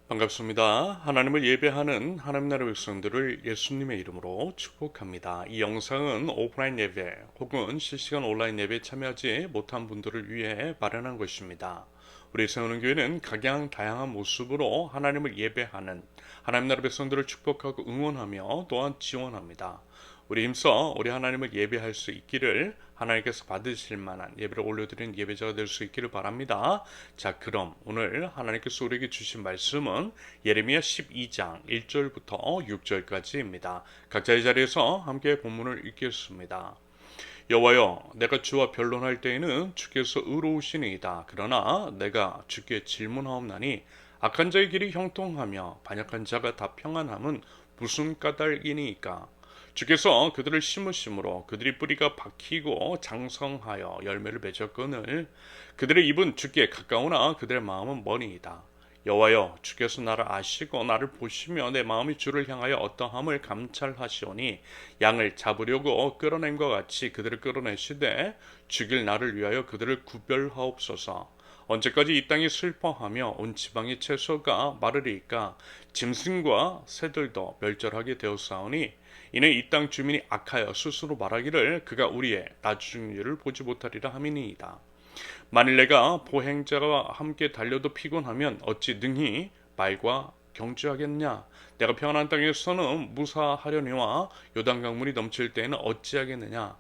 반갑습니다. 하나님을 예배하는 하나님 나라 백성들을 예수님의 이름으로 축복합니다. 이 영상은 오프라인 예배 혹은 실시간 온라인 예배에 참여하지 못한 분들을 위해 마련한 것입니다. 우리 세우는 교회는 각양 다양한 모습으로 하나님을 예배하는 하나님 나라 백성들을 축복하고 응원하며 또한 지원합니다. 우리 힘써 우리 하나님을 예배할 수 있기를, 하나님께서 받으실 만한 예배를 올려드리는 예배자가 될 수 있기를 바랍니다. 자, 그럼 오늘 하나님께서 우리에게 주신 말씀은 예레미야 12장 1절부터 6절까지입니다. 각자의 자리에서 함께 본문을 읽겠습니다. 여호와여, 내가 주와 변론할 때에는 주께서 의로우시니이다. 그러나 내가 주께 질문하옵나니 악한 자의 길이 형통하며 반역한 자가 다 평안함은 무슨 까닭이니이까? 주께서 그들을 심으심으로 그들이 뿌리가 박히고 장성하여 열매를 맺었거늘 그들의 입은 주께 가까우나 그들의 마음은 머니이다. 여호와여, 주께서 나를 아시고 나를 보시며 내 마음이 주를 향하여 어떠함을 감찰하시오니 양을 잡으려고 끌어낸과 같이 그들을 끌어내시되 죽일 나를 위하여 그들을 구별하옵소서. 언제까지 이 땅이 슬퍼하며 온 지방의 채소가 마르리까? 짐승과 새들도 멸절하게 되었사오니 이는 이 땅 주민이 악하여 스스로 말하기를 그가 우리의 나중 일을 보지 못하리라 함이니이다. 만일 내가 보행자와 함께 달려도 피곤하면 어찌 능히 말과 경주하겠냐? 내가 평안한 땅에서는 무사하려니와 요단 강물이 넘칠 때에는 어찌하겠느냐?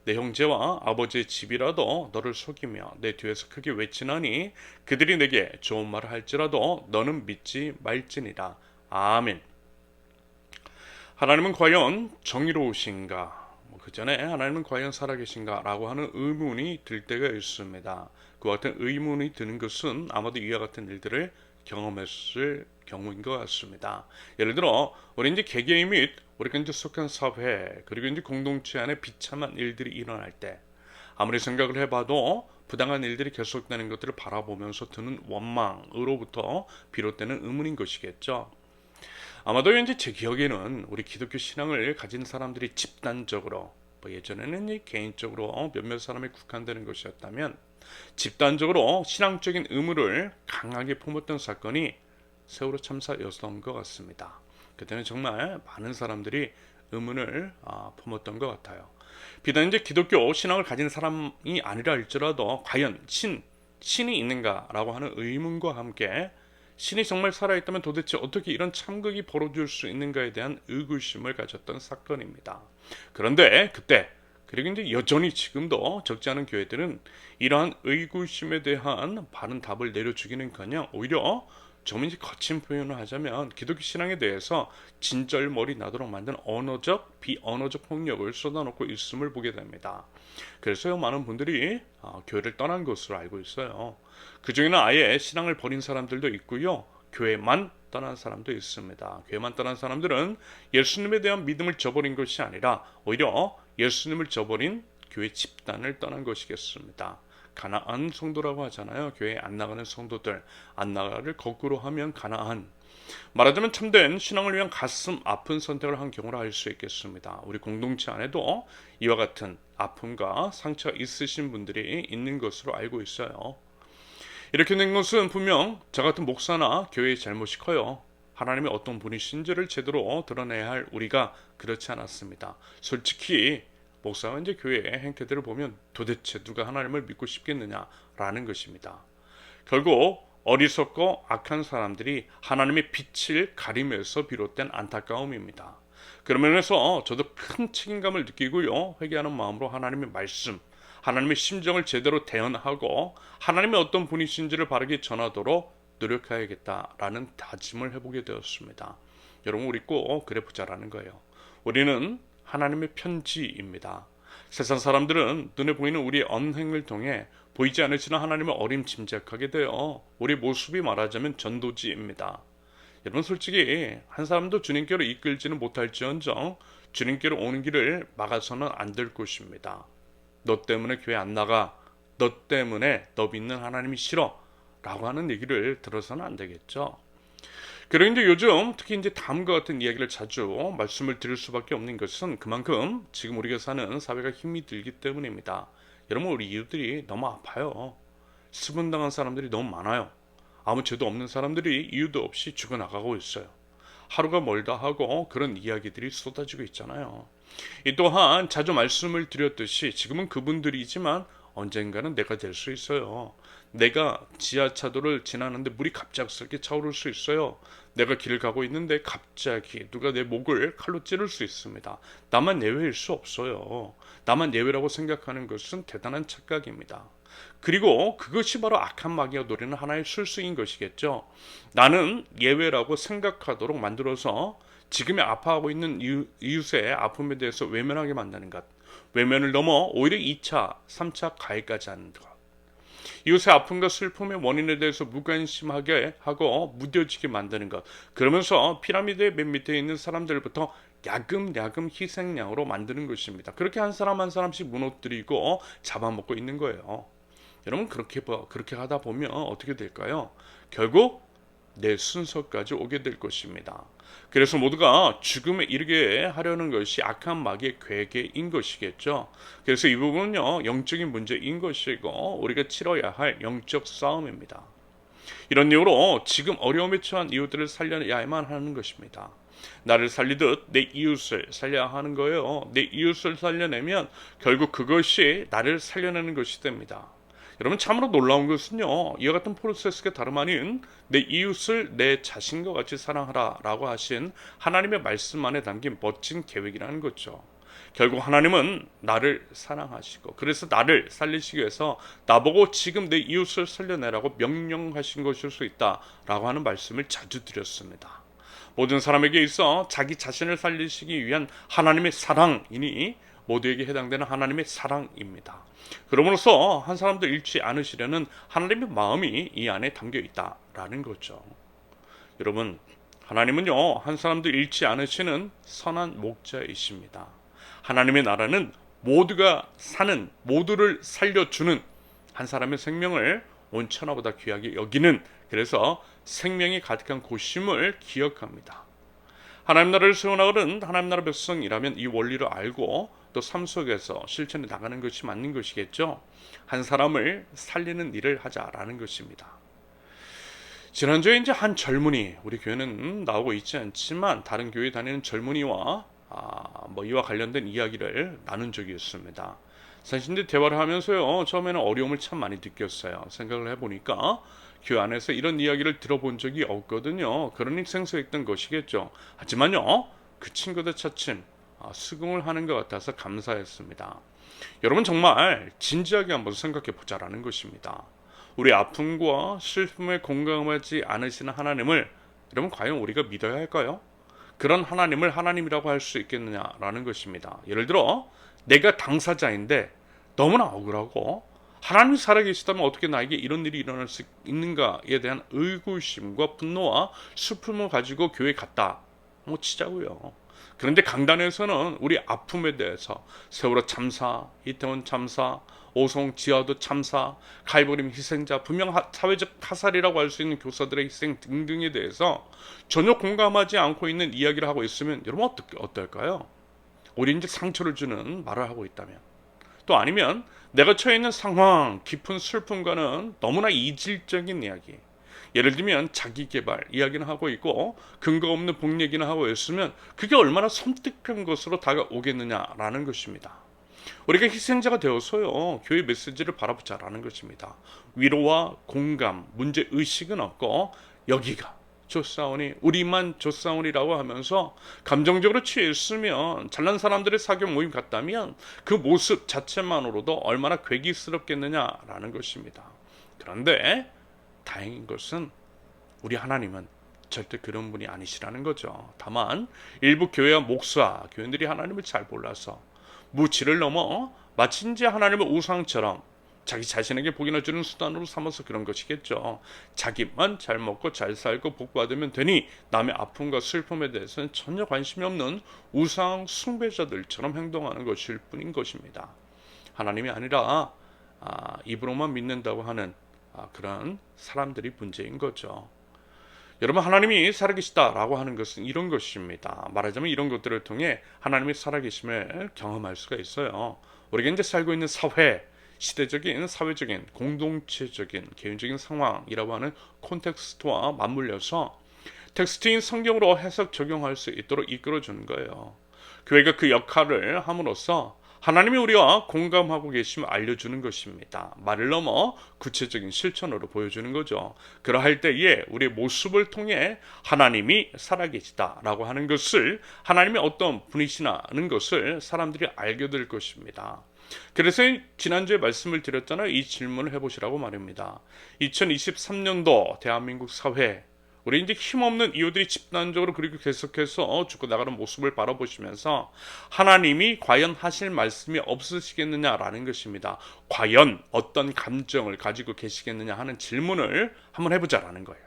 내 형제와 아버지의 집이라도 너를 속이며 내 뒤에서 크게 외치나니 그들이 내게 좋은 말을 할지라도 너는 믿지 말지니라. 아멘. 하나님은 과연 정의로우신가? 그 전에 하나님은 과연 살아계신가? 라고 하는 의문이 들 때가 있습니다. 그와 같은 의문이 드는 것은 아마도 이와 같은 일들을 경험했을 경우인 것 같습니다. 예를 들어 우리 이제 개개인 및 우리가 이제 속한 사회 그리고 이제 공동체 안에 비참한 일들이 일어날 때 아무리 생각을 해봐도 부당한 일들이 계속되는 것들을 바라보면서 드는 원망으로부터 비롯되는 의문인 것이겠죠. 아마도 왠지 제 기억에는 우리 기독교 신앙을 가진 사람들이 집단적으로, 예전에는 개인적으로 몇몇 사람에 국한되는 것이었다면 집단적으로 신앙적인 의무를 강하게 품었던 사건이 세월호 참사였던 것 같습니다. 그때는 정말 많은 사람들이 의문을 품었던 것 같아요. 비단 이제 기독교 신앙을 가진 사람이 아니라 할지라도 과연 신이 있는가라고 하는 의문과 함께 신이 정말 살아있다면 도대체 어떻게 이런 참극이 벌어질 수 있는가에 대한 의구심을 가졌던 사건입니다. 그런데 그때 그리고 이제 여전히 지금도 적지 않은 교회들은 이러한 의구심에 대한 바른 답을 내려주기는커녕 오히려 좀 이제 거친 표현을 하자면 기독교 신앙에 대해서 진절머리 나도록 만든 언어적, 비언어적 폭력을 쏟아놓고 있음을 보게 됩니다. 그래서 많은 분들이 교회를 떠난 것으로 알고 있어요. 그 중에는 아예 신앙을 버린 사람들도 있고요. 교회만 떠난 사람도 있습니다. 교회만 떠난 사람들은 예수님에 대한 믿음을 저버린 것이 아니라 오히려 예수님을 저버린 교회 집단을 떠난 것이겠습니다. 가나안 성도라고 하잖아요. 교회에 안 나가는 성도들, 안 나가를 거꾸로 하면 가나안. 말하자면 참된 신앙을 위한 가슴 아픈 선택을 한 경우라 할 수 있겠습니다. 우리 공동체 안에도 이와 같은 아픔과 상처가 있으신 분들이 있는 것으로 알고 있어요. 이렇게 된 것은 분명 저 같은 목사나 교회의 잘못이 커요. 하나님이 어떤 분이신지를 제대로 드러내야 할 우리가 그렇지 않았습니다. 솔직히 목사와 이제 교회의 행태들을 보면 도대체 누가 하나님을 믿고 싶겠느냐라는 것입니다. 결국 어리석고 악한 사람들이 하나님의 빛을 가림에서 비롯된 안타까움입니다. 그런 면에서 저도 큰 책임감을 느끼고요. 회개하는 마음으로 하나님의 말씀, 하나님의 심정을 제대로 대언하고 하나님의 어떤 분이신지를 바르게 전하도록 노력해야겠다라는 다짐을 해보게 되었습니다. 여러분, 우리 꼭 그래 보자라는 거예요. 우리는 하나님의 편지입니다. 세상 사람들은 눈에 보이는 우리의 언행을 통해 보이지 않으시는 하나님을 어림짐작하게 되어 우리 모습이 말하자면 전도지입니다. 여러분, 솔직히 한 사람도 주님께로 이끌지는 못할지언정 주님께로 오는 길을 막아서는 안 될 것입니다. 너 때문에 교회 안 나가, 너 때문에 너 믿는 하나님이 싫어 라고 하는 얘기를 들어서는 안 되겠죠. 그리고 이제 요즘 특히 이제 다음과 같은 이야기를 자주 말씀을 드릴 수밖에 없는 것은 그만큼 지금 우리가 사는 사회가 힘이 들기 때문입니다. 여러분, 우리 이웃들이 너무 아파요. 수분당한 사람들이 너무 많아요. 아무 죄도 없는 사람들이 이유도 없이 죽어나가고 있어요. 하루가 멀다 하고 그런 이야기들이 쏟아지고 있잖아요. 이 또한 자주 말씀을 드렸듯이 지금은 그분들이지만 언젠가는 내가 될 수 있어요. 내가 지하차도를 지나는데 물이 갑작스럽게 차오를 수 있어요. 내가 길을 가고 있는데 갑자기 누가 내 목을 칼로 찌를 수 있습니다. 나만 예외일 수 없어요. 나만 예외라고 생각하는 것은 대단한 착각입니다. 그리고 그것이 바로 악한 마귀가 노리는 하나의 술수인 것이겠죠. 나는 예외라고 생각하도록 만들어서 지금의 아파하고 있는 이웃의 아픔에 대해서 외면하게 만드는 것. 외면을 넘어 오히려 2차, 3차 가해까지 하는 것. 이웃의 아픔과 슬픔의 원인에 대해서 무관심하게 하고 무뎌지게 만드는 것. 그러면서 피라미드의 맨 밑에 있는 사람들부터 야금야금 희생양으로 만드는 것입니다. 그렇게 한 사람 한 사람씩 무너뜨리고 잡아먹고 있는 거예요. 여러분 그렇게 하다 보면 어떻게 될까요? 결국 내 순서까지 오게 될 것입니다. 그래서 모두가 죽음에 이르게 하려는 것이 악한 마귀의 괴계인 것이겠죠. 그래서 이 부분은요, 영적인 문제인 것이고 우리가 치러야 할 영적 싸움입니다. 이런 이유로 지금 어려움에 처한 이웃들을 살려야만 하는 것입니다. 나를 살리듯 내 이웃을 살려야 하는 거예요. 내 이웃을 살려내면 결국 그것이 나를 살려내는 것이 됩니다. 여러분 참으로 놀라운 것은요, 이와 같은 프로세스가 다름 아닌 내 이웃을 내 자신과 같이 사랑하라 라고 하신 하나님의 말씀 안에 담긴 멋진 계획이라는 거죠. 결국 하나님은 나를 사랑하시고 그래서 나를 살리시기 위해서 나보고 지금 내 이웃을 살려내라고 명령하신 것일 수 있다라고 하는 말씀을 자주 드렸습니다. 모든 사람에게 있어 자기 자신을 살리시기 위한 하나님의 사랑이니 모두에게 해당되는 하나님의 사랑입니다. 그러므로서 한 사람도 잃지 않으시려는 하나님의 마음이 이 안에 담겨 있다라는 거죠. 여러분, 하나님은요, 한 사람도 잃지 않으시는 선한 목자이십니다. 하나님의 나라는 모두가 사는, 모두를 살려주는 한 사람의 생명을 온천하보다 귀하게 여기는, 그래서 생명이 가득한 곳임을 기억합니다. 하나님 나라를 세워나가는 하나님 나라 백성이라면 이 원리를 알고 또 삶 속에서 실천해 나가는 것이 맞는 것이겠죠. 한 사람을 살리는 일을 하자라는 것입니다. 지난주에 이제 한 젊은이, 우리 교회는 나오고 있지 않지만 다른 교회 다니는 젊은이와 이와 관련된 이야기를 나눈 적이 있습니다. 사실 이제 대화를 하면서요, 처음에는 어려움을 참 많이 느꼈어요. 생각을 해보니까 교회 안에서 이런 이야기를 들어본 적이 없거든요. 그러니 생소했던 것이겠죠. 하지만요, 그 친구들 차츰 수긍을 하는 것 같아서 감사했습니다. 여러분 정말 진지하게 한번 생각해 보자라는 것입니다. 우리 아픔과 슬픔에 공감하지 않으시는 하나님을 여러분 과연 우리가 믿어야 할까요? 그런 하나님을 하나님이라고 할 수 있겠느냐라는 것입니다. 예를 들어 내가 당사자인데 너무나 억울하고 하나님이 살아계시다면 어떻게 나에게 이런 일이 일어날 수 있는가에 대한 의구심과 분노와 슬픔을 가지고 교회에 갔다 치자고요. 그런데 강단에서는 우리 아픔에 대해서 세월호 참사, 이태원 참사, 오송 지하도 참사, 칼부림 희생자, 분명 사회적 타살이라고 할 수 있는 교사들의 희생 등등에 대해서 전혀 공감하지 않고 있는 이야기를 하고 있으면 여러분 어떨까요? 우리 이제 상처를 주는 말을 하고 있다면, 또 아니면 내가 처해 있는 상황, 깊은 슬픔과는 너무나 이질적인 이야기, 예를 들면 자기 개발 이야기는 하고 있고 근거 없는 복 얘기는 하고 있으면 그게 얼마나 섬뜩한 것으로 다가오겠느냐라는 것입니다. 우리가 희생자가 되어서요, 교회 메시지를 바라보자라는 것입니다. 위로와 공감, 문제의식은 없고 여기가 조사오니 우리만 조사오니라고 하면서 감정적으로 취해 있으면 잘난 사람들의 사교 모임 같다면 그 모습 자체만으로도 얼마나 괴기스럽겠느냐라는 것입니다. 그런데 다행인 것은 우리 하나님은 절대 그런 분이 아니시라는 거죠. 다만 일부 교회와 목사, 교인들이 하나님을 잘 몰라서 무지를 넘어 마치 이제 하나님의 우상처럼 자기 자신에게 복이나 주는 수단으로 삼아서 그런 것이겠죠. 자기만 잘 먹고 잘 살고 복 받으면 되니 남의 아픔과 슬픔에 대해서는 전혀 관심이 없는 우상 숭배자들처럼 행동하는 것일 뿐인 것입니다. 하나님이 아니라 입으로만 믿는다고 하는 그런 사람들이 문제인 거죠. 여러분, 하나님이 살아계시다라고 하는 것은 이런 것입니다. 말하자면 이런 것들을 통해 하나님의 살아계심을 경험할 수가 있어요. 우리가 이제 살고 있는 사회, 시대적인, 사회적인, 공동체적인, 개인적인 상황이라고 하는 콘텍스트와 맞물려서 텍스트인 성경으로 해석 적용할 수 있도록 이끌어주는 거예요. 교회가 그 역할을 함으로써 하나님이 우리와 공감하고 계심을 알려주는 것입니다. 말을 넘어 구체적인 실천으로 보여주는 거죠. 그러할 때에 우리의 모습을 통해 하나님이 살아계시다라고 하는 것을, 하나님이 어떤 분이시라는 것을 사람들이 알게 될 것입니다. 그래서 지난주에 말씀을 드렸잖아요. 이 질문을 해보시라고 말입니다. 2023년도 대한민국 사회, 우리 이제 힘없는 이웃들이 집단적으로 그리고 계속해서 죽고 나가는 모습을 바라보시면서 하나님이 과연 하실 말씀이 없으시겠느냐라는 것입니다. 과연 어떤 감정을 가지고 계시겠느냐 하는 질문을 한번 해보자라는 거예요.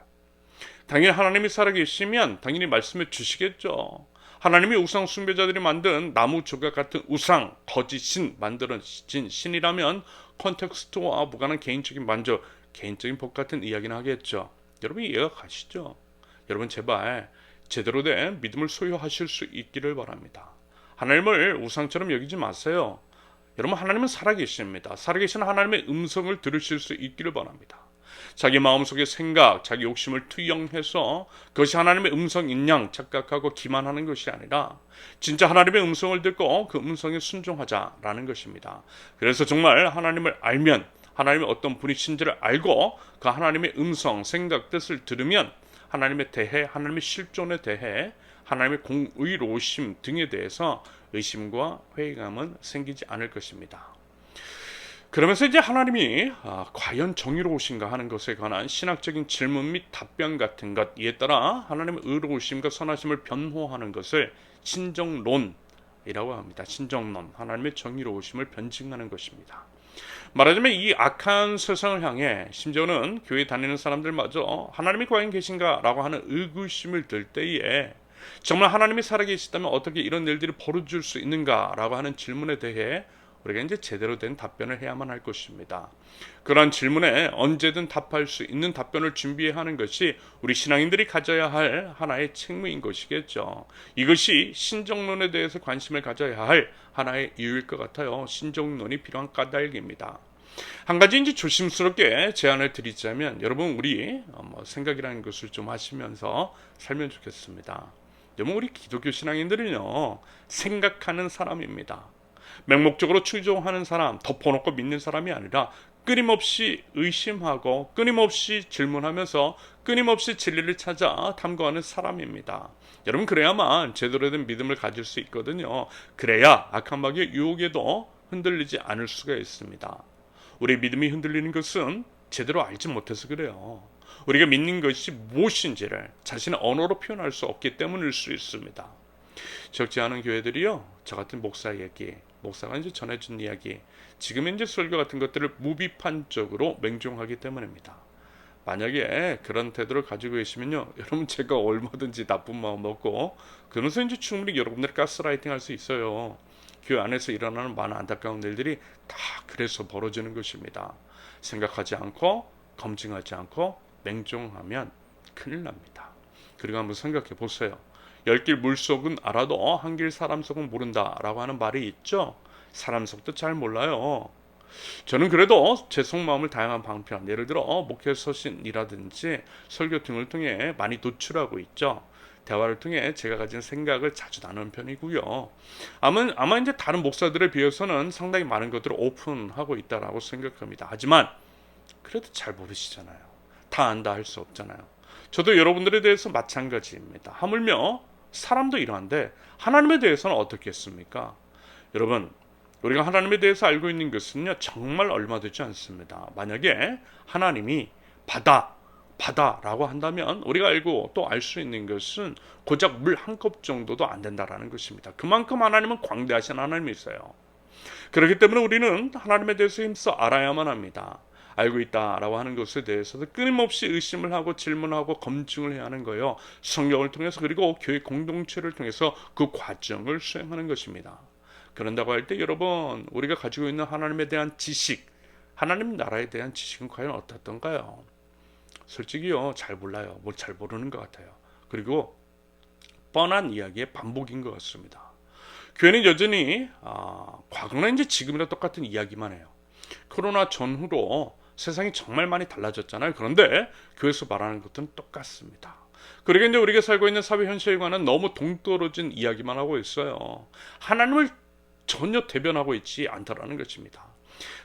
당연히 하나님이 살아계시면 당연히 말씀해 주시겠죠. 하나님이 우상 숭배자들이 만든 나무 조각 같은 우상, 거짓신 만들어진 신이라면 컨텍스트와 무관한 개인적인 만족, 개인적인 복 같은 이야기는 하겠죠. 여러분 이해가 가시죠? 여러분 제발 제대로 된 믿음을 소유하실 수 있기를 바랍니다. 하나님을 우상처럼 여기지 마세요. 여러분 하나님은 살아계십니다. 살아계신 하나님의 음성을 들으실 수 있기를 바랍니다. 자기 마음속의 생각, 자기 욕심을 투영해서 그것이 하나님의 음성인 양 착각하고 기만하는 것이 아니라 진짜 하나님의 음성을 듣고 그 음성에 순종하자라는 것입니다. 그래서 정말 하나님을 알면, 하나님의 어떤 분이신지를 알고 그 하나님의 음성, 생각, 뜻을 들으면 하나님에 대해, 하나님의 실존에 대해, 하나님의 공의로우심 등에 대해서 의심과 회의감은 생기지 않을 것입니다. 그러면서 이제 하나님이 과연 정의로우신가 하는 것에 관한 신학적인 질문 및 답변 같은 것, 이에 따라 하나님의 의로우심과 선하심을 변호하는 것을 신정론이라고 합니다. 신정론, 하나님의 정의로우심을 변증하는 것입니다. 말하자면 이 악한 세상을 향해 심지어는 교회 다니는 사람들마저 하나님이 과연 계신가 라고 하는 의구심을 들 때에 정말 하나님이 살아계시다면 어떻게 이런 일들이 벌어질 수 있는가 라고 하는 질문에 대해 우리가 이제 제대로 된 답변을 해야만 할 것입니다. 그러한 질문에 언제든 답할 수 있는 답변을 준비해야 하는 것이 우리 신앙인들이 가져야 할 하나의 책무인 것이겠죠. 이것이 신정론에 대해서 관심을 가져야 할 하나의 이유일 것 같아요. 신정론이 필요한 까닭입니다. 한 가지 이제 조심스럽게 제안을 드리자면, 여러분 우리 생각이라는 것을 좀 하시면서 살면 좋겠습니다. 여러분 우리 기독교 신앙인들은요, 생각하는 사람입니다. 맹목적으로 추종하는 사람, 덮어놓고 믿는 사람이 아니라 끊임없이 의심하고 끊임없이 질문하면서 끊임없이 진리를 찾아 탐구하는 사람입니다. 여러분 그래야만 제대로 된 믿음을 가질 수 있거든요. 그래야 악한 마귀의 유혹에도 흔들리지 않을 수가 있습니다. 우리 믿음이 흔들리는 것은 제대로 알지 못해서 그래요. 우리가 믿는 것이 무엇인지를 자신의 언어로 표현할 수 없기 때문일 수 있습니다. 적지 않은 교회들이요, 저 같은 목사가 이제 전해준 이야기, 지금 이제 설교 같은 것들을 무비판적으로 맹종하기 때문입니다. 만약에 그런 태도를 가지고 계시면요, 여러분 제가 얼마든지 나쁜 마음 먹고 그러면서 이제 충분히 여러분들 가스라이팅 할 수 있어요. 그 안에서 일어나는 많은 안타까운 일들이 다 그래서 벌어지는 것입니다. 생각하지 않고 검증하지 않고 맹종하면 큰일 납니다. 그리고 한번 생각해 보세요. 열길 물속은 알아도 한길 사람 속은 모른다라고 하는 말이 있죠. 사람 속도 잘 몰라요. 저는 그래도 제 속마음을 다양한 방편, 예를 들어 목회 서신이라든지 설교 등을 통해 많이 노출하고 있죠. 대화를 통해 제가 가진 생각을 자주 나누는 편이고요. 아마 이제 다른 목사들에 비해서는 상당히 많은 것들을 오픈하고 있다라고 생각합니다. 하지만 그래도 잘 모르시잖아요. 다 안다 할 수 없잖아요. 저도 여러분들에 대해서 마찬가지입니다. 하물며 사람도 이러한데 하나님에 대해서는 어떻게 했습니까? 여러분, 우리가 하나님에 대해서 알고 있는 것은요, 정말 얼마 되지 않습니다. 만약에 하나님이 바다라고 한다면 우리가 알고 또 알 수 있는 것은 고작 물 한 컵 정도도 안 된다라는 것입니다. 그만큼 하나님은 광대하신 하나님이세요. 그렇기 때문에 우리는 하나님에 대해서 힘써 알아야만 합니다. 알고 있다라고 하는 것에 대해서도 끊임없이 의심을 하고 질문하고 검증을 해야 하는 거예요. 성경을 통해서, 그리고 교회 공동체를 통해서 그 과정을 수행하는 것입니다. 그런다고 할 때 여러분, 우리가 가지고 있는 하나님에 대한 지식, 하나님 나라에 대한 지식은 과연 어떻던가요? 솔직히요, 잘 몰라요. 뭘 잘 모르는 것 같아요. 그리고 뻔한 이야기의 반복인 것 같습니다. 교회는 여전히 과거나 이제 지금이랑 똑같은 이야기만 해요. 코로나 전후로 세상이 정말 많이 달라졌잖아요. 그런데 교회에서 말하는 것들은 똑같습니다. 그러게 이제 우리가 살고 있는 사회 현실과는 너무 동떨어진 이야기만 하고 있어요. 하나님을 전혀 대변하고 있지 않다라는 것입니다.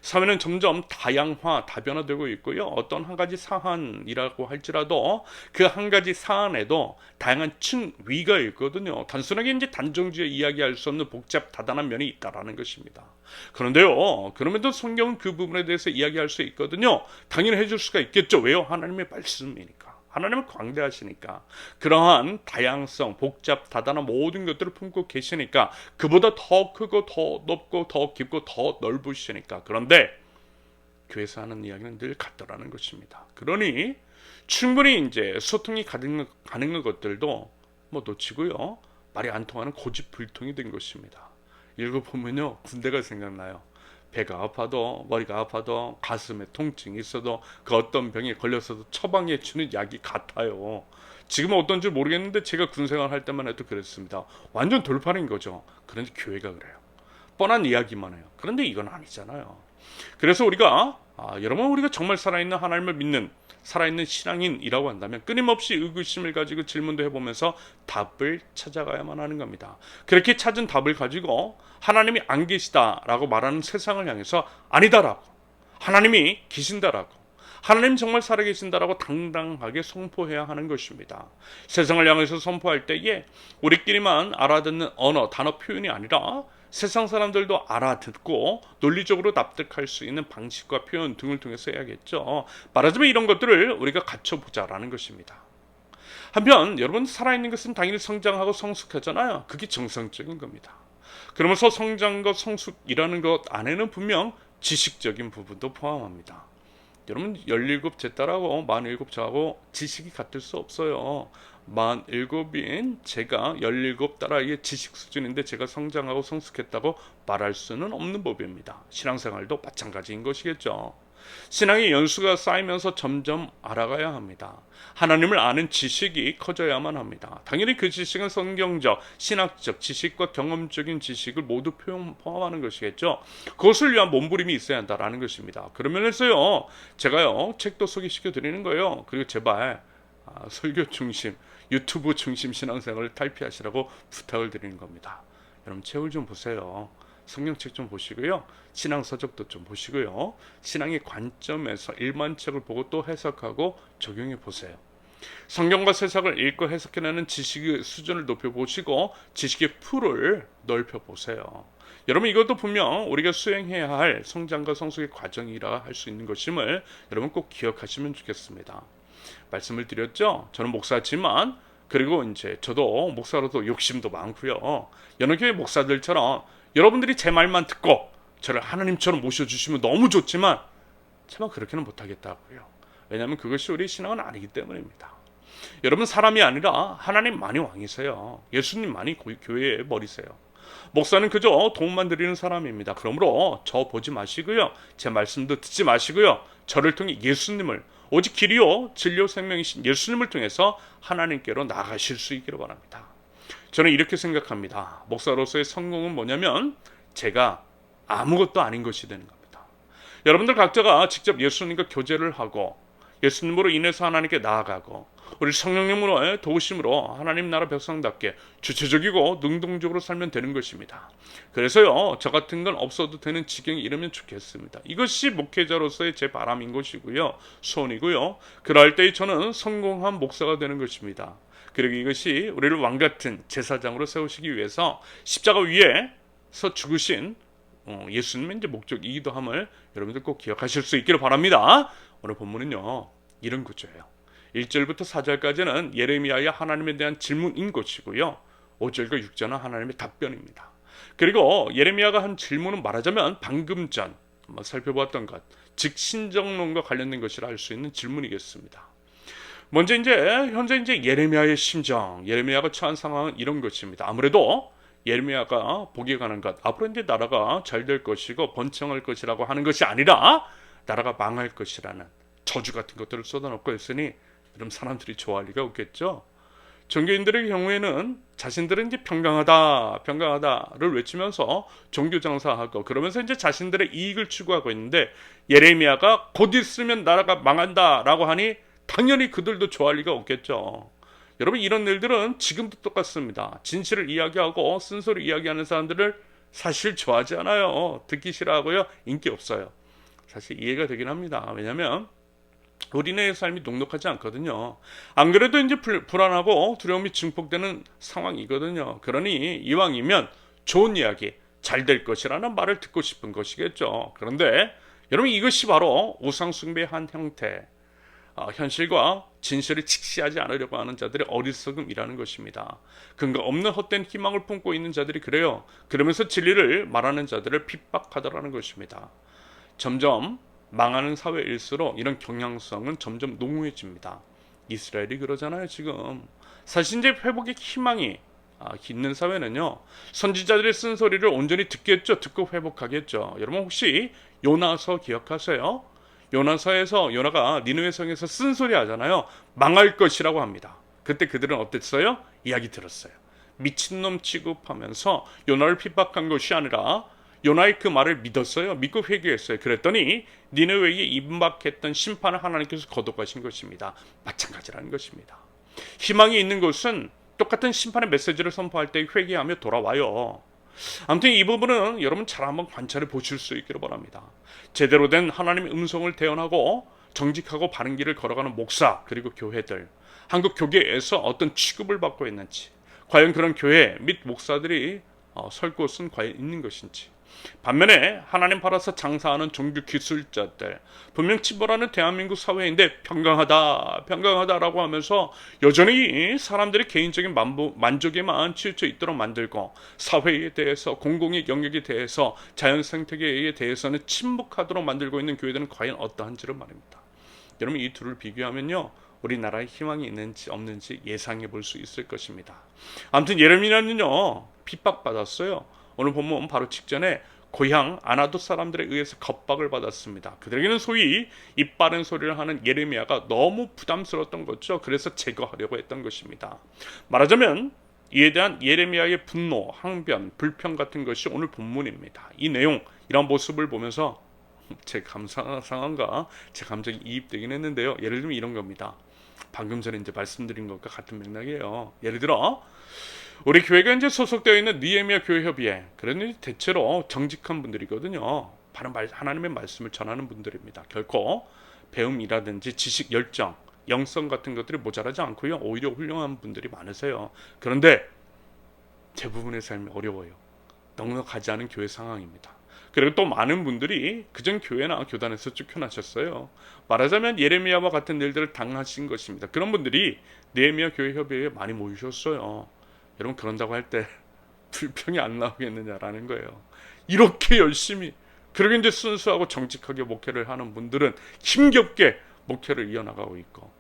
사회는 점점 다양화, 다변화되고 있고요. 어떤 한 가지 사안이라고 할지라도 그 한 가지 사안에도 다양한 층위가 있거든요. 단순하게 이제 단정지어 이야기할 수 없는 복잡 다단한 면이 있다라는 것입니다. 그런데요, 그럼에도 성경은 그 부분에 대해서 이야기할 수 있거든요. 당연히 해줄 수가 있겠죠. 왜요? 하나님의 말씀이니까. 하나님은 광대하시니까 그러한 다양성, 복잡, 다단한 모든 것들을 품고 계시니까 그보다 더 크고 더 높고 더 깊고 더 넓으시니까. 그런데 교회에서 하는 이야기는 늘 같더라는 것입니다. 그러니 충분히 이제 소통이 가능한 것들도 뭐 놓치고요. 말이 안 통하는 고집불통이 된 것입니다. 읽어보면요, 군대가 생각나요. 배가 아파도 머리가 아파도 가슴에 통증이 있어도 그 어떤 병에 걸려서도 처방해 주는 약이 같아요. 지금은 어떤지 모르겠는데 제가 군생활 할 때만 해도 그랬습니다. 완전 돌팔인 거죠. 그런데 교회가 그래요. 뻔한 이야기만 해요. 그런데 이건 아니잖아요. 그래서 여러분 우리가 정말 살아있는 하나님을 믿는 살아있는 신앙인이라고 한다면 끊임없이 의구심을 가지고 질문도 해보면서 답을 찾아가야만 하는 겁니다. 그렇게 찾은 답을 가지고 하나님이 안 계시다라고 말하는 세상을 향해서 아니다라고, 하나님이 계신다라고, 하나님 정말 살아계신다라고 당당하게 선포해야 하는 것입니다. 세상을 향해서 선포할 때에 우리끼리만 알아듣는 언어, 단어 표현이 아니라 세상 사람들도 알아듣고 논리적으로 납득할 수 있는 방식과 표현 등을 통해서 해야겠죠. 말하자면 이런 것들을 우리가 갖춰보자라는 것입니다. 한편 여러분, 살아있는 것은 당연히 성장하고 성숙하잖아요. 그게 정상적인 겁니다. 그러면서 성장과 성숙이라는 것 안에는 분명 지식적인 부분도 포함합니다. 여러분 17 제 딸하고 47 저하고 지식이 같을 수 없어요. 47인 제가 17 딸아이의 지식 수준인데 제가 성장하고 성숙했다고 말할 수는 없는 법입니다. 신앙생활도 마찬가지인 것이겠죠. 신앙의 연수가 쌓이면서 점점 알아가야 합니다. 하나님을 아는 지식이 커져야만 합니다. 당연히 그 지식은 성경적, 신학적 지식과 경험적인 지식을 모두 포함하는 것이겠죠. 그것을 위한 몸부림이 있어야 한다라는 것입니다. 그러면서요, 제가요 책도 소개시켜 드리는 거예요. 그리고 제발 설교 중심, 유튜브 중심 신앙생활을 탈피하시라고 부탁을 드리는 겁니다. 여러분 책을 좀 보세요. 성경책 좀 보시고요. 신앙 서적도 좀 보시고요. 신앙의 관점에서 일반책을 보고 또 해석하고 적용해 보세요. 성경과 세상을 읽고 해석해내는 지식의 수준을 높여보시고 지식의 풀을 넓혀보세요. 여러분 이것도 분명 우리가 수행해야 할 성장과 성숙의 과정이라 할 수 있는 것임을 여러분 꼭 기억하시면 좋겠습니다. 말씀을 드렸죠. 저는 목사지만 그리고 이제 저도 목사로도 욕심도 많고요. 여러 교회 목사들처럼 여러분들이 제 말만 듣고 저를 하나님처럼 모셔주시면 너무 좋지만 차마 그렇게는 못하겠다고요. 왜냐하면 그것이 우리 신앙은 아니기 때문입니다. 여러분 사람이 아니라 하나님만이 왕이세요. 예수님만이 교회의 머리세요. 목사는 그저 도움만 드리는 사람입니다. 그러므로 저 보지 마시고요. 제 말씀도 듣지 마시고요. 저를 통해 예수님을 오직 길이요 진리요 생명이신 예수님을 통해서 하나님께로 나가실 수 있기를 바랍니다. 저는 이렇게 생각합니다. 목사로서의 성공은 뭐냐면 제가 아무것도 아닌 것이 되는 겁니다. 여러분들 각자가 직접 예수님과 교제를 하고 예수님으로 인해서 하나님께 나아가고 우리 성령님으로의 도우심으로 하나님 나라 백성답게 주체적이고 능동적으로 살면 되는 것입니다. 그래서요 저 같은 건 없어도 되는 지경에 이르면 좋겠습니다. 이것이 목회자로서의 제 바람인 것이고요, 소원이고요. 그럴 때 저는 성공한 목사가 되는 것입니다. 그리고 이것이 우리를 왕같은 제사장으로 세우시기 위해서 십자가 위에서 죽으신 예수님의 이제 목적이기도 함을 여러분들 꼭 기억하실 수 있기를 바랍니다. 오늘 본문은요 이런 구조예요. 1절부터 4절까지는 예레미야의 하나님에 대한 질문인 것이고요, 5절과 6절은 하나님의 답변입니다. 그리고 예레미야가 한 질문은 말하자면 방금 전 살펴보았던 것, 즉 신정론과 관련된 것이라 할 수 있는 질문이겠습니다. 먼저 현재 예레미야의 심정, 예레미야가 처한 상황은 이런 것입니다. 아무래도 예레미야가 복에 관한 것, 앞으로 이제 나라가 잘 될 것이고 번창할 것이라고 하는 것이 아니라 나라가 망할 것이라는 저주 같은 것들을 쏟아놓고 있으니 그럼 사람들이 좋아할 리가 없겠죠. 종교인들의 경우에는 자신들은 이제 평강하다를 외치면서 종교 장사하고 그러면서 이제 자신들의 이익을 추구하고 있는데, 예레미야가 곧 있으면 나라가 망한다라고 하니 당연히 그들도 좋아할 리가 없겠죠. 여러분, 이런 일들은 지금도 똑같습니다. 진실을 이야기하고 쓴소리 이야기하는 사람들을 사실 좋아하지 않아요. 듣기 싫어하고요. 인기 없어요. 사실 이해가 되긴 합니다. 왜냐하면 우리네의 삶이 녹록하지 않거든요. 안 그래도 이제 불안하고 두려움이 증폭되는 상황이거든요. 그러니 이왕이면 좋은 이야기, 잘 될 것이라는 말을 듣고 싶은 것이겠죠. 그런데 여러분, 이것이 바로 우상숭배의 한 형태, 현실과 진실을 직시하지 않으려고 하는 자들의 어리석음이라는 것입니다. 근거 없는 헛된 희망을 품고 있는 자들이 그래요. 그러면서 진리를 말하는 자들을 핍박하더라는 것입니다. 점점 망하는 사회일수록 이런 경향성은 점점 농후해집니다. 이스라엘이 그러잖아요, 지금. 사실 이제 회복의 희망이 있는 사회는요, 선지자들의 쓴소리를 온전히 듣겠죠. 듣고 회복하겠죠. 여러분, 혹시 요나서 기억하세요? 요나서에서 요나가 니느웨 성에서 쓴소리 하잖아요. 망할 것이라고 합니다. 그때 그들은 어땠어요? 이야기 들었어요. 미친놈 취급하면서 요나를 핍박한 것이 아니라 요나의 그 말을 믿었어요. 믿고 회개했어요. 그랬더니 니느웨에 임박했던 심판을 하나님께서 거둬가신 것입니다. 마찬가지라는 것입니다. 희망이 있는 곳은 똑같은 심판의 메시지를 선포할 때 회개하며 돌아와요. 아무튼 이 부분은 여러분 잘 한번 관찰해 보실 수 있기를 바랍니다. 제대로 된 하나님의 음성을 대언하고 정직하고 바른 길을 걸어가는 목사, 그리고 교회들, 한국 교계에서 어떤 취급을 받고 있는지, 과연 그런 교회 및 목사들이 설 곳은 과연 있는 것인지, 반면에 하나님 팔아서 장사하는 종교 기술자들, 분명 치부라는 대한민국 사회인데 평강하다라고 하면서 여전히 사람들이 개인적인 만족에만 치우쳐 있도록 만들고, 사회에 대해서, 공공의 영역에 대해서, 자연 생태계에 대해서는 침묵하도록 만들고 있는 교회들은 과연 어떠한지를 말입니다. 여러분, 이 둘을 비교하면요, 우리나라에 희망이 있는지 없는지 예상해 볼 수 있을 것입니다. 아무튼 예레미야는요, 핍박받았어요. 오늘 본문 바로 직전에 고향 아나돗 사람들에 의해서 겁박을 받았습니다. 그들에게는 소위 입 바른 소리를 하는 예레미야가 너무 부담스러웠던 거죠. 그래서 제거하려고 했던 것입니다. 말하자면 이에 대한 예레미야의 분노, 항변, 불평 같은 것이 오늘 본문입니다. 이 내용, 이런 모습을 보면서 제 상황과 제 감정이 이입되긴 했는데요. 예를 들면 이런 겁니다. 방금 전에 이제 말씀드린 것과 같은 맥락이에요. 예를 들어 우리 교회가 이제 소속되어 있는 느헤미야 교회 협의회, 그러니 대체로 정직한 분들이거든요. 바로 하나님의 말씀을 전하는 분들입니다. 결코 배움이라든지 지식, 열정, 영성 같은 것들이 모자라지 않고요. 오히려 훌륭한 분들이 많으세요. 그런데 대부분의 삶이 어려워요. 넉넉하지 않은 교회 상황입니다. 그리고 또 많은 분들이 그전 교회나 교단에서 쫓겨나셨어요. 말하자면 예레미야와 같은 일들을 당하신 것입니다. 그런 분들이 느헤미야 교회 협의회에 많이 모이셨어요. 여러분, 그런다고 할 때 불평이 안 나오겠느냐라는 거예요. 이렇게 열심히, 그러게 이제 순수하고 정직하게 목회를 하는 분들은 힘겹게 목회를 이어나가고 있고,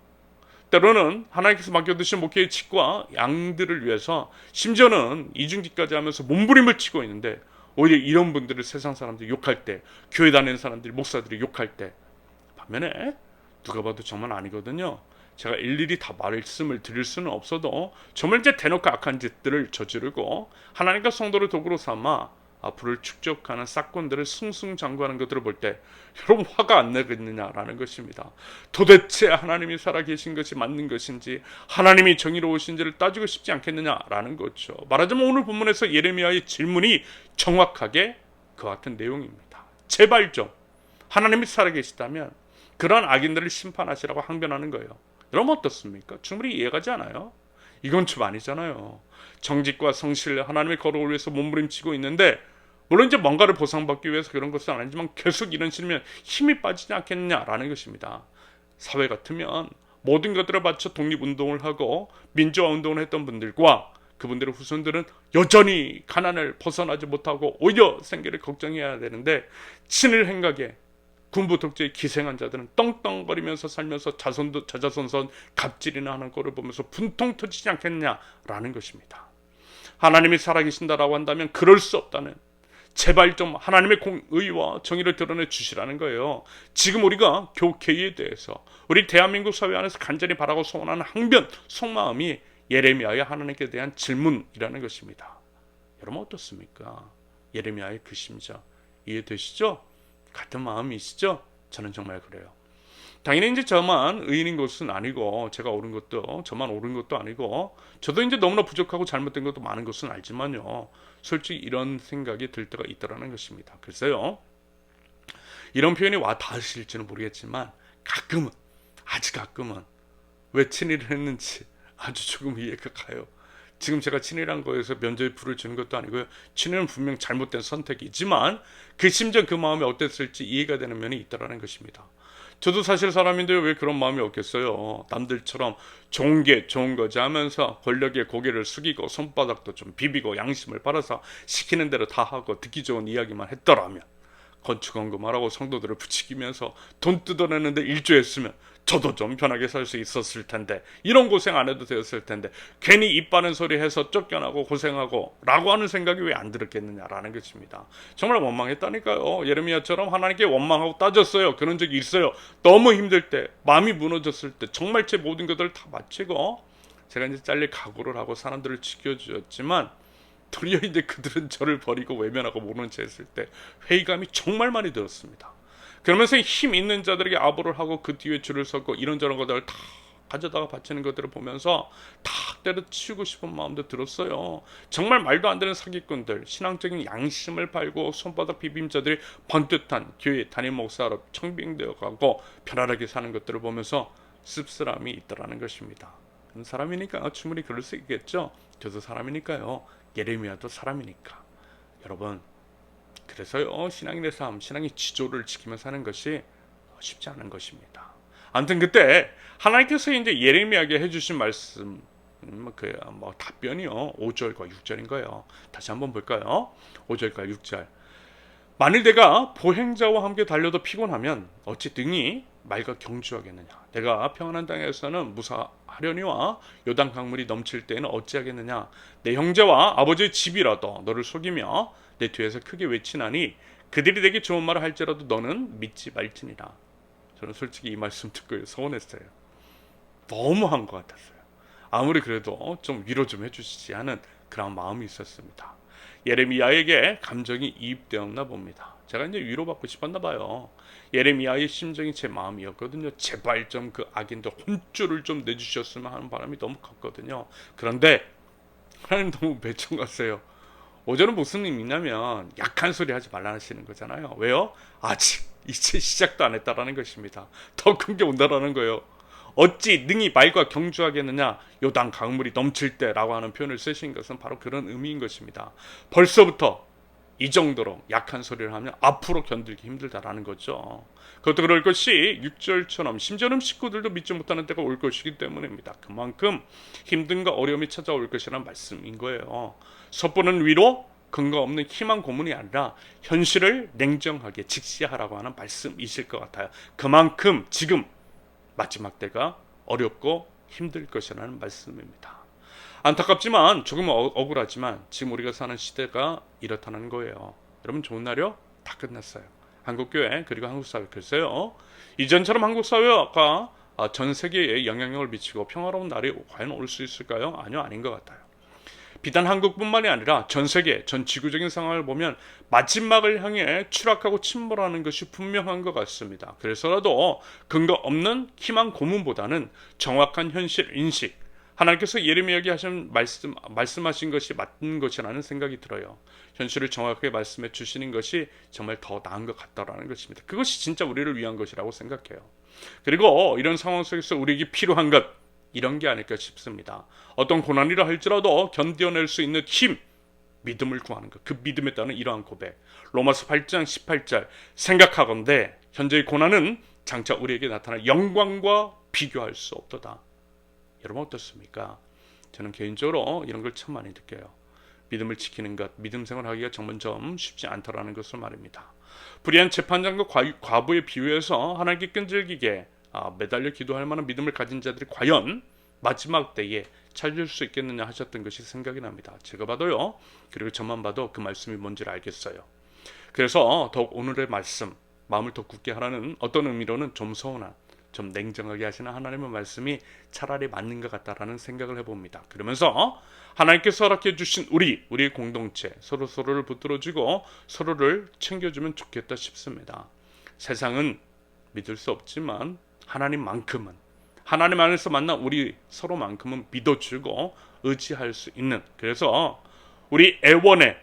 때로는 하나님께서 맡겨두신 목회의 직과 양들을 위해서 심지어는 이중직까지 하면서 몸부림을 치고 있는데, 오히려 이런 분들을 세상 사람들이 욕할 때, 교회 다니는 사람들이, 목사들이 욕할 때, 반면에 누가 봐도 정말 아니거든요. 제가 일일이 다 말씀을 드릴 수는 없어도 정말 이제 대놓고 악한 짓들을 저지르고 하나님과 성도를 도구로 삼아 앞으로를 축적하는 사건들을 승승장구하는 것들을 볼 때 여러분, 화가 안 나겠느냐라는 것입니다. 도대체 하나님이 살아계신 것이 맞는 것인지, 하나님이 정의로우신지를 따지고 싶지 않겠느냐라는 거죠. 말하자면 오늘 본문에서 예레미야의 질문이 정확하게 그와 같은 내용입니다. 제발 좀 하나님이 살아계시다면 그러한 악인들을 심판하시라고 항변하는 거예요. 여러분, 어떻습니까? 충분히 이해가지 않아요? 이건 좀 아니잖아요. 정직과 성실, 하나님의 거룩을 위해서 몸부림치고 있는데, 물론 이제 뭔가를 보상받기 위해서 그런 것은 아니지만 계속 이런 식이면 힘이 빠지지 않겠느냐라는 것입니다. 사회 같으면 모든 것들을 바쳐 독립운동을 하고 민주화운동을 했던 분들과 그분들의 후손들은 여전히 가난을 벗어나지 못하고 오히려 생계를 걱정해야 되는데, 친일 행각에 군부 독재에 기생한 자들은 떵떵거리면서 살면서 자자손손 갑질이나 하는 꼴을 보면서 분통 터지지 않겠냐라는 것입니다. 하나님이 살아계신다라고 한다면 그럴 수 없다는, 제발 좀 하나님의 공의와 정의를 드러내 주시라는 거예요. 지금 우리가 교회에 대해서, 우리 대한민국 사회 안에서 간절히 바라고 소원하는 항변, 속마음이 예레미야의 하나님께 대한 질문이라는 것입니다. 여러분 어떻습니까? 예레미야의 그 심정 이해되시죠? 같은 마음이시죠? 저는 정말 그래요. 당연히 이제 저만 의인인 것은 아니고 제가 옳은 것도 저만 옳은 것도 아니고 저도 이제 너무나 부족하고 잘못된 것도 많은 것은 알지만요. 솔직히 이런 생각이 들 때가 있더라는 것입니다. 글쎄요. 이런 표현이 와 닿으실지는 모르겠지만 가끔은 아주 가끔은 왜 친일을 했는지 아주 조금 이해가 가요. 지금 제가 친일한 거에서 면죄의 불을 주는 것도 아니고요. 친일은 분명 잘못된 선택이지만 그 심정 그 마음이 어땠을지 이해가 되는 면이 있다라는 것입니다. 저도 사실 사람인데 왜 그런 마음이 없겠어요. 남들처럼 좋은 게 좋은 거지 하면서 권력에 고개를 숙이고 손바닥도 좀 비비고 양심을 빨아서 시키는 대로 다 하고 듣기 좋은 이야기만 했더라면 건축원금하라고 성도들을 부추기면서 돈 뜯어내는데 일조했으면 저도 좀 편하게 살 수 있었을 텐데 이런 고생 안 해도 되었을 텐데 괜히 입 바른 소리 해서 쫓겨나고 고생하고 라고 하는 생각이 왜 안 들었겠느냐라는 것입니다. 정말 원망했다니까요. 예레미야처럼 하나님께 원망하고 따졌어요. 그런 적이 있어요. 너무 힘들 때 마음이 무너졌을 때 정말 제 모든 것들을 다 마치고 제가 이제 잘릴 각오를 하고 사람들을 지켜주었지만 도리어 이제 그들은 저를 버리고 외면하고 모르는 채 했을 때 회의감이 정말 많이 들었습니다. 그러면서 힘 있는 자들에게 아부를 하고 그 뒤에 줄을 섰고 이런저런 것들을 다 가져다가 바치는 것들을 보면서 다 때려치우고 싶은 마음도 들었어요. 정말 말도 안 되는 사기꾼들, 신앙적인 양심을 팔고 손바닥 비빔자들이 번듯한 교회 담임 목사로 청빙되어 가고 편안하게 사는 것들을 보면서 씁쓸함이 있더라는 것입니다. 사람이니까 충분히 그럴 수 있겠죠. 저도 사람이니까요. 예레미야도 사람이니까. 여러분 그래서요 신앙인의 삶, 신앙의 지조를 지키며 사는 것이 쉽지 않은 것입니다. 아무튼 그때 하나님께서 이제 예레미야에게 해주신 말씀 답변이요 5절과 6절인 거예요. 다시 한번 볼까요? 5절과 6절. 만일 내가 보행자와 함께 달려도 피곤하면 어찌 등이 말과 경주하겠느냐. 내가 평안한 땅에서는 무사하려니와 요단 강물이 넘칠 때에는 어찌하겠느냐. 내 형제와 아버지의 집이라도 너를 속이며 내 뒤에서 크게 외치나니 그들이 내게 좋은 말을 할지라도 너는 믿지 말지니라. 저는 솔직히 이 말씀 듣고 서운했어요. 너무한 것 같았어요. 아무리 그래도 좀 위로 좀 해주시지 하는 그런 마음이 있었습니다. 예레미야에게 감정이 이입되었나 봅니다. 제가 이제 위로받고 싶었나 봐요. 예레미야의 심정이 제 마음이었거든요. 제발 좀 그 악인들 혼쭐을 좀 내주셨으면 하는 바람이 너무 컸거든요. 그런데 하나님 너무 배척 같아요. 5절은 무슨 의미냐면 약한 소리 하지 말라 하시는 거잖아요. 왜요? 아직 이제 시작도 안 했다라는 것입니다. 더 큰 게 온다라는 거예요. 어찌 능히 말과 경주하겠느냐. 요단 강물이 넘칠 때라고 하는 표현을 쓰신 것은 바로 그런 의미인 것입니다. 벌써부터 이 정도로 약한 소리를 하면 앞으로 견디기 힘들다라는 거죠. 그것도 그럴 것이 6절처럼 심지어는 식구들도 믿지 못하는 때가 올 것이기 때문입니다. 그만큼 힘든과 어려움이 찾아올 것이라는 말씀인 거예요. 섣부른 위로 근거 없는 희망 고문이 아니라 현실을 냉정하게 직시하라고 하는 말씀이실 것 같아요. 그만큼 지금 마지막 때가 어렵고 힘들 것이라는 말씀입니다. 안타깝지만 조금 억울하지만 지금 우리가 사는 시대가 이렇다는 거예요. 여러분 좋은 날이요? 다 끝났어요. 한국교회 그리고 한국사회 글쎄요. 이전처럼 한국사회가 전 세계에 영향력을 미치고 평화로운 날이 과연 올 수 있을까요? 아니요, 아닌 것 같아요. 비단 한국뿐만이 아니라 전 세계, 전 지구적인 상황을 보면 마지막을 향해 추락하고 침몰하는 것이 분명한 것 같습니다. 그래서라도 근거 없는 희망 고문보다는 정확한 현실 인식, 하나님께서 예레미야에게 하신 말씀하신 것이 맞는 것이라는 생각이 들어요. 현실을 정확하게 말씀해 주시는 것이 정말 더 나은 것 같다라는 것입니다. 그것이 진짜 우리를 위한 것이라고 생각해요. 그리고 이런 상황 속에서 우리에게 필요한 것, 이런 게 아닐까 싶습니다. 어떤 고난이라 할지라도 견뎌낼 수 있는 힘, 믿음을 구하는 것. 그 믿음에 따른 이러한 고백. 로마서 8장 18절. 생각하건대 현재의 고난은 장차 우리에게 나타날 영광과 비교할 수 없도다. 여러분 어떻습니까? 저는 개인적으로 이런 걸 참 많이 느껴요. 믿음을 지키는 것, 믿음 생활하기가 정말 좀 쉽지 않다라는 것을 말입니다. 불의한 재판장과 과부의 비유에서 하나님께 끈질기게 매달려 기도할 만한 믿음을 가진 자들이 과연 마지막 때에 찾을 수 있겠느냐 하셨던 것이 생각이 납니다. 제가 봐도요. 그리고 저만 봐도 그 말씀이 뭔지를 알겠어요. 그래서 더욱 오늘의 말씀, 마음을 더 굳게 하라는 어떤 의미로는 좀 서운한, 좀 냉정하게 하시는 하나님의 말씀이 차라리 맞는 것 같다라는 생각을 해봅니다. 그러면서 하나님께서 허락해 주신 우리의 공동체 서로를 붙들어주고 서로를 챙겨주면 좋겠다 싶습니다. 세상은 믿을 수 없지만 하나님 안에서 만난 우리 서로만큼은 믿어주고 의지할 수 있는, 그래서 우리 애원에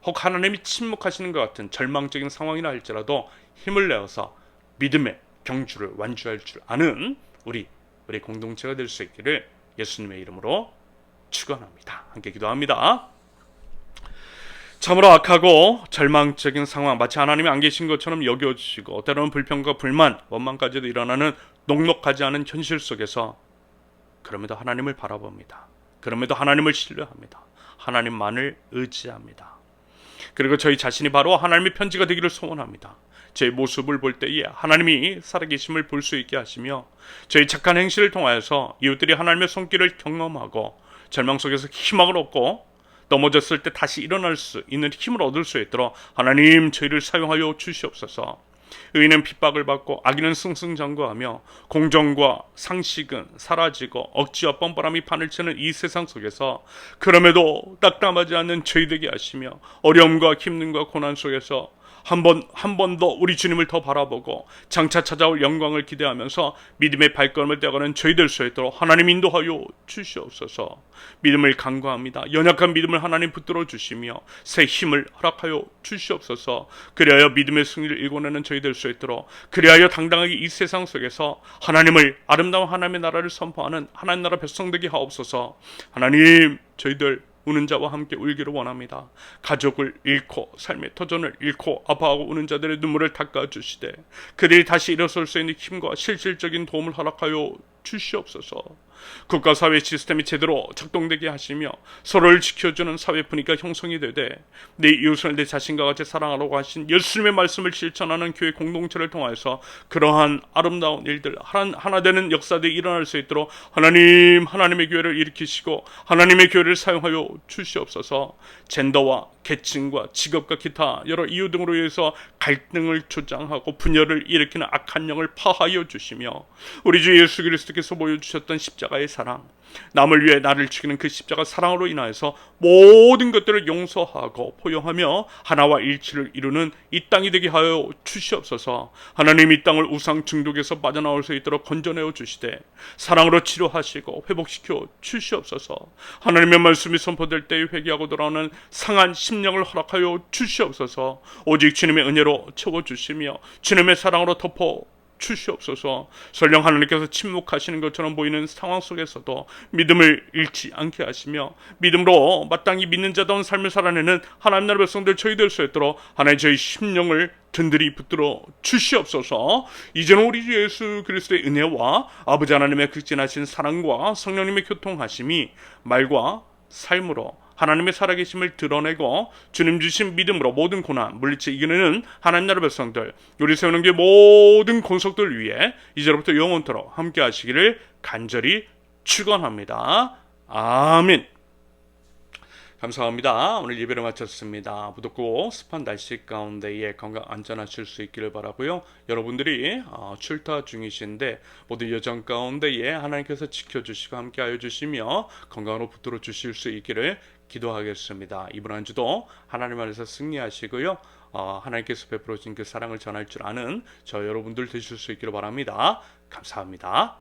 혹 하나님이 침묵하시는 것 같은 절망적인 상황이라 할지라도 힘을 내어서 믿음의 경주를 완주할 줄 아는 우리 공동체가 될 수 있기를 예수님의 이름으로 축원합니다. 함께 기도합니다. 참으로 악하고 절망적인 상황, 마치 하나님이 안 계신 것처럼 여겨주시고 때로는 불평과 불만, 원망까지도 일어나는 녹록하지 않은 현실 속에서 그럼에도 하나님을 바라봅니다. 그럼에도 하나님을 신뢰합니다. 하나님만을 의지합니다. 그리고 저희 자신이 바로 하나님의 편지가 되기를 소원합니다. 제 모습을 볼 때에 하나님이 살아계심을 볼 수 있게 하시며 저희 착한 행실을 통하여서 이웃들이 하나님의 손길을 경험하고 절망 속에서 희망을 얻고 넘어졌을 때 다시 일어날 수 있는 힘을 얻을 수 있도록 하나님 저희를 사용하여 주시옵소서. 의인은 핍박을 받고 악인은 승승장구하며 공정과 상식은 사라지고 억지와 뻔뻔함이 판을 치는 이 세상 속에서 그럼에도 낙담하지 않는 저희 되게 하시며 어려움과 힘듦과 고난 속에서 한 번 더 우리 주님을 더 바라보고 장차 찾아올 영광을 기대하면서 믿음의 발걸음을 떼어가는 저희 될 수 있도록 하나님 인도하여 주시옵소서. 믿음을 간구합니다. 연약한 믿음을 하나님 붙들어 주시며 새 힘을 허락하여 주시옵소서. 그리하여 믿음의 승리를 일궈내는 저희 될 수 있도록, 그리하여 당당하게 이 세상 속에서 하나님을, 아름다운 하나님의 나라를 선포하는 하나님 나라 백성 되게 하옵소서. 하나님, 저희들 우는 자와 함께 울기를 원합니다. 가족을 잃고 삶의 터전을 잃고 아파하고 우는 자들의 눈물을 닦아주시되 그들이 다시 일어설 수 있는 힘과 실질적인 도움을 허락하여 주시옵소서. 국가사회 시스템이 제대로 작동되게 하시며 서로를 지켜주는 사회 분위기가 형성이 되되 내 이웃을 내 자신과 같이 사랑하라고 하신 예수님의 말씀을 실천하는 교회 공동체를 통해서 그러한 아름다운 일들, 하나 되는 역사들이 일어날 수 있도록 하나님의 교회를 일으키시고 하나님의 교회를 사용하여 주시옵소서. 젠더와 계층과 직업과 기타 여러 이유 등으로 인해서 갈등을 조장하고 분열을 일으키는 악한 영을 파하여 주시며 우리 주 예수 그리스도께서 보여주셨던 십자가의 사랑, 남을 위해 나를 죽이는 그 십자가 사랑으로 인하여서 모든 것들을 용서하고 포용하며 하나와 일치를 이루는 이 땅이 되게 하여 주시옵소서. 하나님, 이 땅을 우상 중독에서 빠져나올 수 있도록 건져내어 주시되 사랑으로 치료하시고 회복시켜 주시옵소서. 하나님의 말씀이 선포될 때에 회개하고 돌아오는 상한 심령을 허락하여 주시옵소서. 오직 주님의 은혜로 채워주시며 주님의 사랑으로 덮어 주시옵소서. 설령 하나님께서 침묵하시는 것처럼 보이는 상황 속에서도 믿음을 잃지 않게 하시며 믿음으로 마땅히 믿는 자다운 삶을 살아내는 하나님 나라 백성들 저희 될 수 있도록 하나님 저희 심령을 든든히 붙들어 주시옵소서. 이제는 우리 주 예수 그리스도의 은혜와 아버지 하나님의 극진하신 사랑과 성령님의 교통하심이 말과 삶으로 하나님의 살아계심을 드러내고 주님 주신 믿음으로 모든 고난 물리치 이기는 하나님 나라 백성들, 우리 세우는 게 모든 권속들 위해 이제로부터 영원토록 함께 하시기를 간절히 축원합니다. 아멘. 감사합니다. 오늘 예배를 마쳤습니다. 무덥고 습한 날씨 가운데에 건강 안전하실 수 있기를 바라고요. 여러분들이 출타 중이신데 모두 여정 가운데에 하나님께서 지켜주시고 함께하여 주시며 건강으로 붙들어 주실 수 있기를 기도하겠습니다. 이번 한 주도 하나님 안에서 승리하시고요. 하나님께서 베풀어 주신 그 사랑을 전할 줄 아는 저 여러분들 되실 수 있기를 바랍니다. 감사합니다.